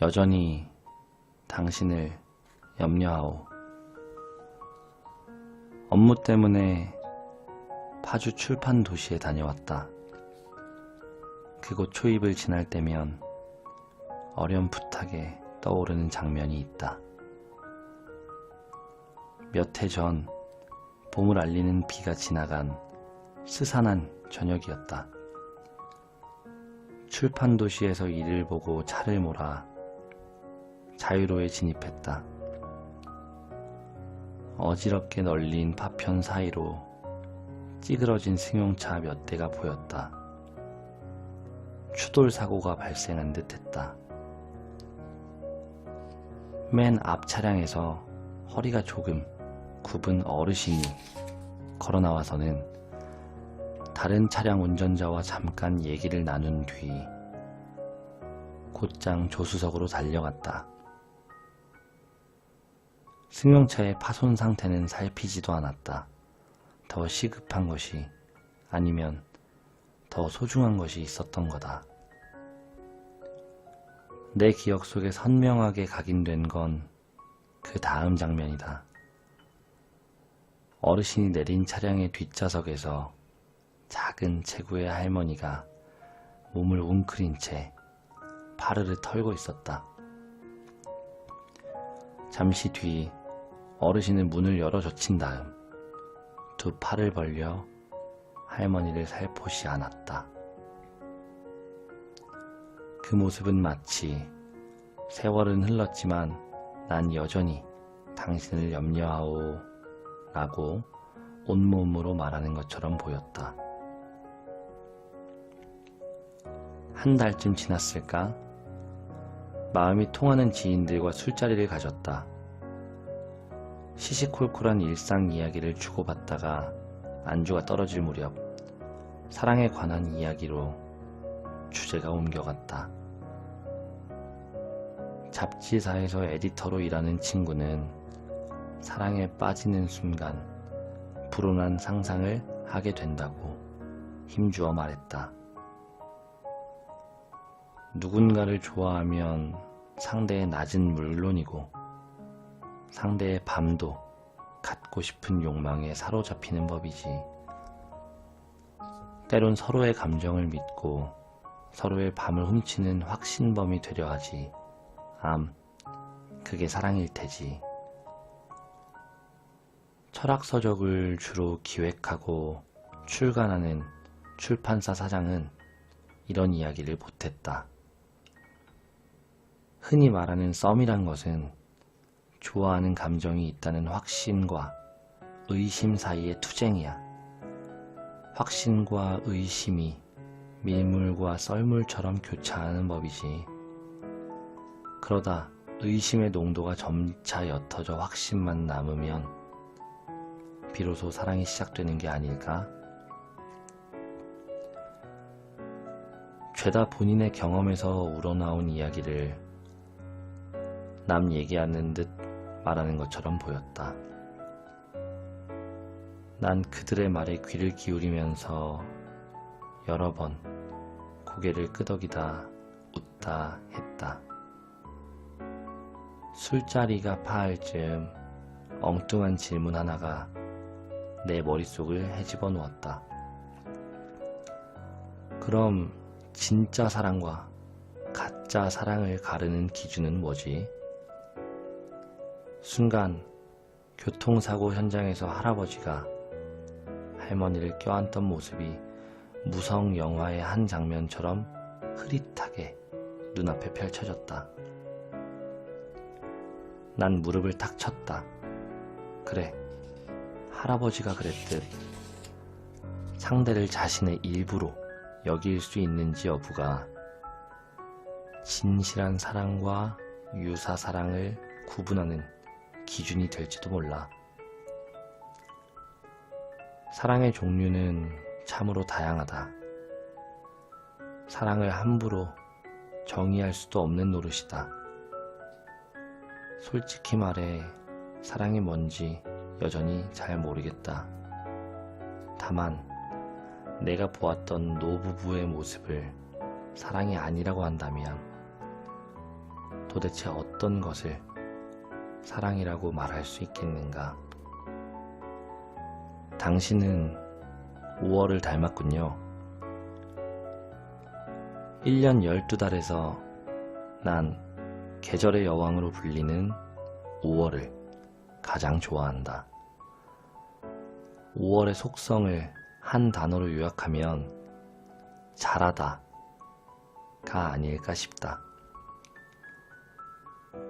여전히 당신을 염려하오. 업무 때문에 파주 출판 도시에 다녀왔다. 그곳 초입을 지날 때면 어렴풋하게 떠오르는 장면이 있다. 몇 해 전 봄을 알리는 비가 지나간 스산한 저녁이었다. 출판 도시에서 일을 보고 차를 몰아 자유로에 진입했다. 어지럽게 널린 파편 사이로 찌그러진 승용차 몇 대가 보였다. 추돌 사고가 발생한 듯 했다. 맨 앞 차량에서 허리가 조금 굽은 어르신이 걸어 나와서는 다른 차량 운전자와 잠깐 얘기를 나눈 뒤 곧장 조수석으로 달려갔다. 승용차의 파손 상태는 살피지도 않았다. 더 시급한 것이 아니면 더 소중한 것이 있었던 거다. 내 기억 속에 선명하게 각인된 건 그 다음 장면이다. 어르신이 내린 차량의 뒷좌석에서 작은 체구의 할머니가 몸을 웅크린 채 파르르 털고 있었다. 잠시 뒤 어르신은 문을 열어 젖힌 다음 두 팔을 벌려 할머니를 살포시 안았다. 그 모습은 마치 세월은 흘렀지만 난 여전히 당신을 염려하오 라고 온몸으로 말하는 것처럼 보였다. 한 달쯤 지났을까? 마음이 통하는 지인들과 술자리를 가졌다. 시시콜콜한 일상 이야기를 주고받다가 안주가 떨어질 무렵 사랑에 관한 이야기로 주제가 옮겨갔다. 잡지사에서 에디터로 일하는 친구는 사랑에 빠지는 순간 불온한 상상을 하게 된다고 힘주어 말했다. 누군가를 좋아하면 상대의 낮은 물론이고 상대의 밤도 갖고 싶은 욕망에 사로잡히는 법이지. 때론 서로의 감정을 믿고 서로의 밤을 훔치는 확신범이 되려 하지. 그게 사랑일 테지. 철학서적을 주로 기획하고 출간하는 출판사 사장은 이런 이야기를 보탰다. 흔히 말하는 썸이란 것은 좋아하는 감정이 있다는 확신과 의심 사이의 투쟁이야. 확신과 의심이 밀물과 썰물처럼 교차하는 법이지. 그러다 의심의 농도가 점차 옅어져 확신만 남으면 비로소 사랑이 시작되는 게 아닐까? 죄다 본인의 경험에서 우러나온 이야기를 남 얘기하는 듯 말하는 것처럼 보였다. 난 그들의 말에 귀를 기울이면서 여러 번 고개를 끄덕이다 웃다 했다. 술자리가 파할 즈음 엉뚱한 질문 하나가 내 머릿속을 헤집어 놓았다. 그럼 진짜 사랑과 가짜 사랑을 가르는 기준은 뭐지? 순간 교통사고 현장에서 할아버지가 할머니를 껴안던 모습이 무성 영화의 한 장면처럼 흐릿하게 눈앞에 펼쳐졌다. 난 무릎을 탁 쳤다. 그래, 할아버지가 그랬듯 상대를 자신의 일부로 여길 수 있는지 여부가 진실한 사랑과 유사 사랑을 구분하는 기준이 될지도 몰라. 사랑의 종류는 참으로 다양하다. 사랑을 함부로 정의할 수도 없는 노릇이다. 솔직히 말해 사랑이 뭔지 여전히 잘 모르겠다. 다만 내가 보았던 노부부의 모습을 사랑이 아니라고 한다면 도대체 어떤 것을 사랑이라고 말할 수 있겠는가? 당신은 5월을 닮았군요. 1년 12달에서 난 계절의 여왕으로 불리는 5월을 가장 좋아한다. 5월의 속성을 한 단어로 요약하면 잘하다가 아닐까 싶다.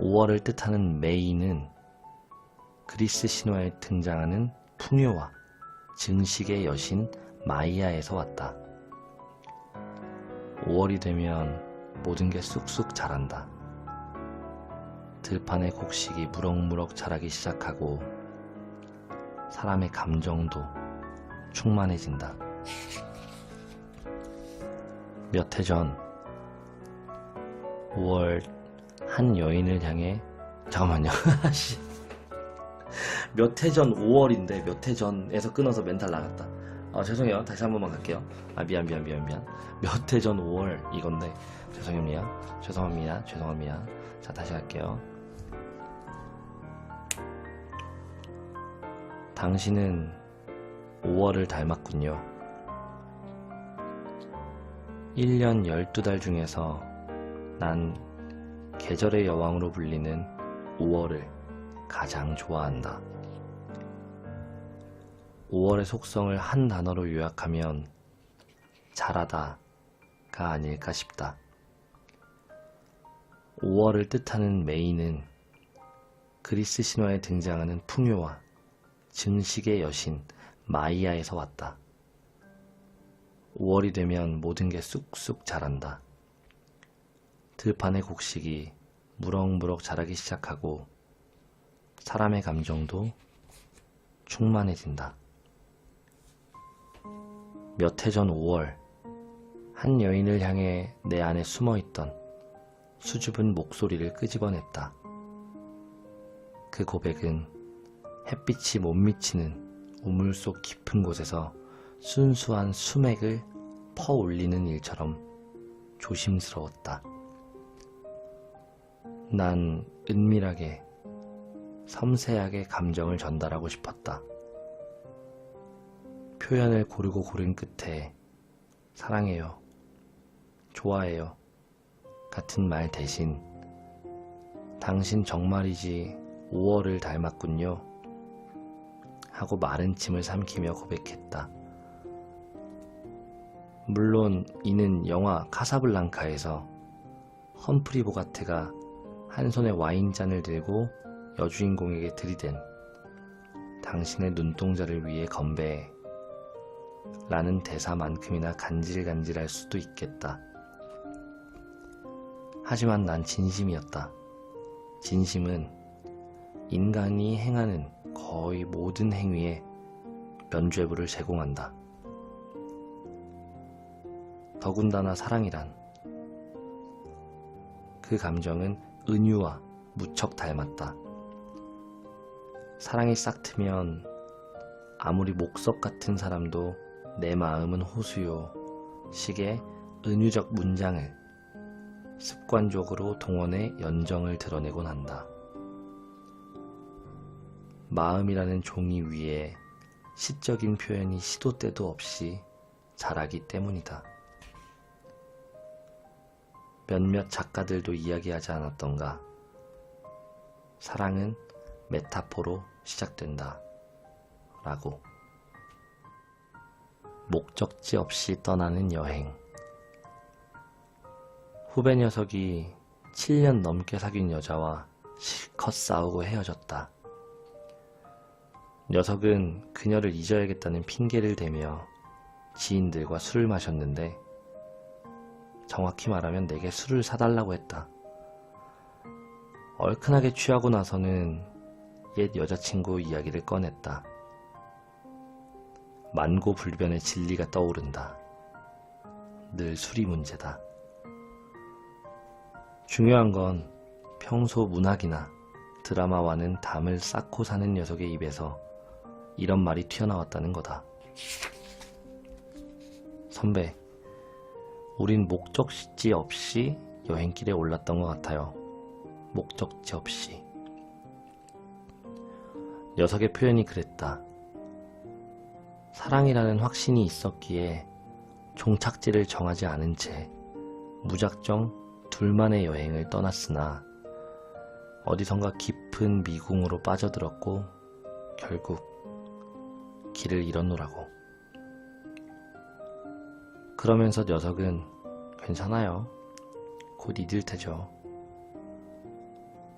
5월을 뜻하는 메이는 그리스 신화에 등장하는 풍요와 증식의 여신 마이아에서 왔다. 5월이 되면 모든 게 쑥쑥 자란다. 들판의 곡식이 무럭무럭 자라기 시작하고 사람의 감정도 충만해진다. 몇 해 전 5월 한 여인을 향해 잠깐만요. 몇 해 전 5월인데 몇 해 전에서 끊어서 멘탈 나갔다. 죄송해요. 다시 한 번만 갈게요. 미안. 몇 해 전 5월 이건데 죄송합니다. 자, 다시 할게요. 당신은 5월을 닮았군요. 1년 12달 중에서 난 계절의 여왕으로 불리는 5월을 가장 좋아한다. 5월의 속성을 한 단어로 요약하면 잘하다가 아닐까 싶다. 5월을 뜻하는 메이는 그리스 신화에 등장하는 풍요와 증식의 여신 마이아에서 왔다. 5월이 되면 모든 게 쑥쑥 자란다. 들판의 곡식이 무럭무럭 자라기 시작하고 사람의 감정도 충만해진다. 몇 해 전 5월 한 여인을 향해 내 안에 숨어있던 수줍은 목소리를 끄집어냈다. 그 고백은 햇빛이 못 미치는 우물 속 깊은 곳에서 순수한 수맥을 퍼올리는 일처럼 조심스러웠다. 난 은밀하게 섬세하게 감정을 전달하고 싶었다. 표현을 고르고 고른 끝에 사랑해요, 좋아해요 같은 말 대신 당신 정말이지 5월을 닮았군요 하고 마른 침을 삼키며 고백했다. 물론 이는 영화 카사블랑카에서 험프리 보가트가 한 손에 와인잔을 들고 여주인공에게 들이댄 당신의 눈동자를 위해 건배해 라는 대사만큼이나 간질간질할 수도 있겠다. 하지만 난 진심이었다. 진심은 인간이 행하는 거의 모든 행위에 면죄부를 제공한다. 더군다나 사랑이란 그 감정은 은유와 무척 닮았다. 사랑이 싹 트면 아무리 목석 같은 사람도 내 마음은 호수요 식의 은유적 문장을 습관적으로 동원해 연정을 드러내곤 한다. 마음이라는 종이 위에 시적인 표현이 시도 때도 없이 자라기 때문이다. 몇몇 작가들도 이야기하지 않았던가. 사랑은 메타포로 시작된다. 라고. 목적지 없이 떠나는 여행. 후배 녀석이 7년 넘게 사귄 여자와 실컷 싸우고 헤어졌다. 녀석은 그녀를 잊어야겠다는 핑계를 대며 지인들과 술을 마셨는데 정확히 말하면 내게 술을 사달라고 했다. 얼큰하게 취하고 나서는 옛 여자친구 이야기를 꺼냈다. 만고불변의 진리가 떠오른다. 늘 술이 문제다. 중요한 건 평소 문학이나 드라마와는 담을 쌓고 사는 녀석의 입에서 이런 말이 튀어나왔다는 거다. 선배, 우린 목적지 없이 여행길에 올랐던 것 같아요. 목적지 없이. 녀석의 표현이 그랬다. 사랑이라는 확신이 있었기에 종착지를 정하지 않은 채 무작정 둘만의 여행을 떠났으나 어디선가 깊은 미궁으로 빠져들었고 결국 길을 잃었노라고. 그러면서 녀석은 괜찮아요. 곧 잊을 테죠.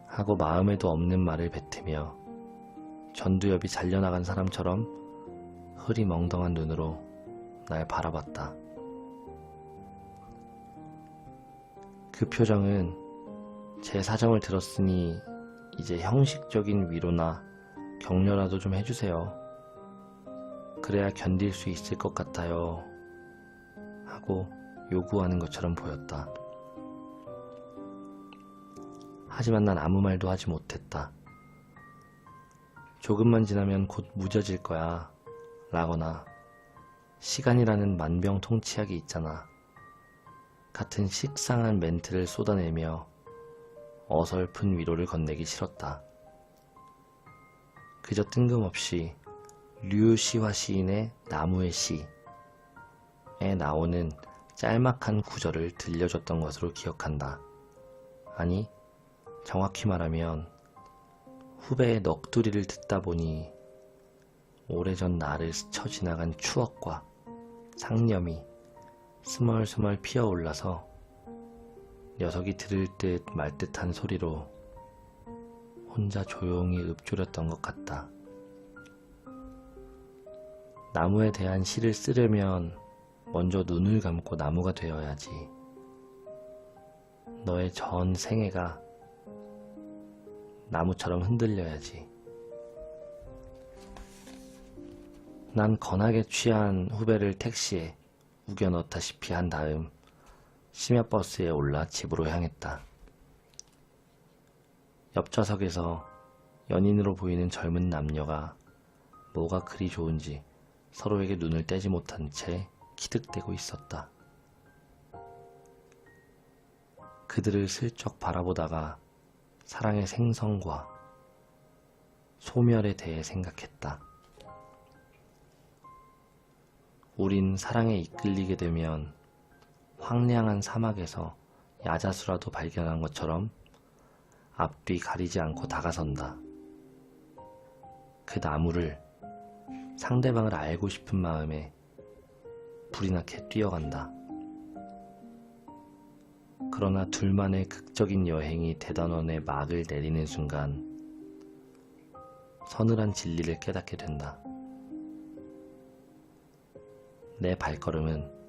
하고 마음에도 없는 말을 뱉으며 전두엽이 잘려나간 사람처럼 흐리멍덩한 눈으로 날 바라봤다. 그 표정은 제 사정을 들었으니 이제 형식적인 위로나 격려라도 좀 해주세요. 그래야 견딜 수 있을 것 같아요. 하고 요구하는 것처럼 보였다. 하지만 난 아무 말도 하지 못했다. 조금만 지나면 곧 무뎌질 거야 라거나 시간이라는 만병통치약이 있잖아 같은 식상한 멘트를 쏟아내며 어설픈 위로를 건네기 싫었다. 그저 뜬금없이 류시화 시인의 나무의 시에 나오는 짤막한 구절을 들려줬던 것으로 기억한다. 아니, 정확히 말하면 후배의 넋두리를 듣다 보니 오래전 나를 스쳐 지나간 추억과 상념이 스멀스멀 피어올라서 녀석이 들을 듯 말 듯한 소리로 혼자 조용히 읊조렸던 것 같다. 나무에 대한 시를 쓰려면 먼저 눈을 감고 나무가 되어야지. 너의 전 생애가 나무처럼 흔들려야지. 난 건하게 취한 후배를 택시에 우겨 넣다시피 한 다음 심야버스에 올라 집으로 향했다. 옆좌석에서 연인으로 보이는 젊은 남녀가 뭐가 그리 좋은지 서로에게 눈을 떼지 못한 채 키득대고 있었다. 그들을 슬쩍 바라보다가 사랑의 생성과 소멸에 대해 생각했다. 우린 사랑에 이끌리게 되면 황량한 사막에서 야자수라도 발견한 것처럼 앞뒤 가리지 않고 다가선다. 그 나무를 상대방을 알고 싶은 마음에 불이 나게 뛰어간다. 그러나 둘만의 극적인 여행이 대단원의 막을 내리는 순간 서늘한 진리를 깨닫게 된다. 내 발걸음은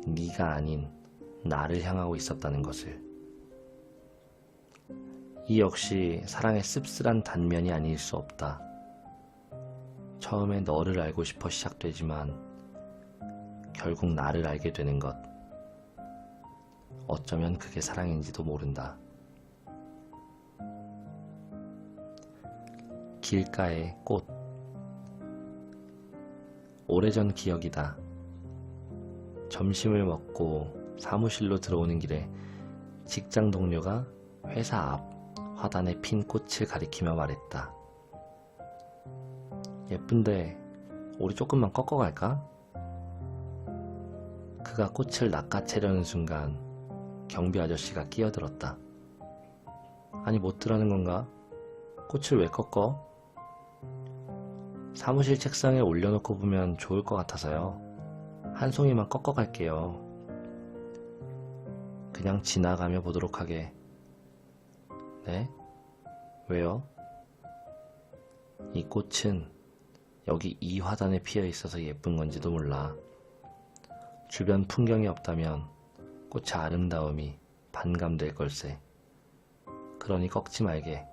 네가 아닌 나를 향하고 있었다는 것을. 이 역시 사랑의 씁쓸한 단면이 아닐 수 없다. 처음에 너를 알고 싶어 시작되지만 결국 나를 알게 되는 것. 어쩌면 그게 사랑인지도 모른다. 길가의 꽃. 오래전 기억이다. 점심을 먹고 사무실로 들어오는 길에 직장 동료가 회사 앞 화단에 핀 꽃을 가리키며 말했다. 예쁜데 우리 조금만 꺾어갈까? 그가 꽃을 낚아채려는 순간 경비 아저씨가 끼어들었다. 아니 못 들어가는 건가? 꽃을 왜 꺾어? 사무실 책상에 올려놓고 보면 좋을 것 같아서요. 한 송이만 꺾어갈게요. 그냥 지나가며 보도록 하게. 네? 왜요? 이 꽃은 여기 이 화단에 피어 있어서 예쁜 건지도 몰라. 주변 풍경이 없다면 꽃의 아름다움이 반감될 걸세. 그러니 꺾지 말게.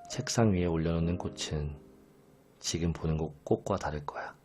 책상 위에 올려놓는 꽃은 지금 보는 꽃과 다를 거야.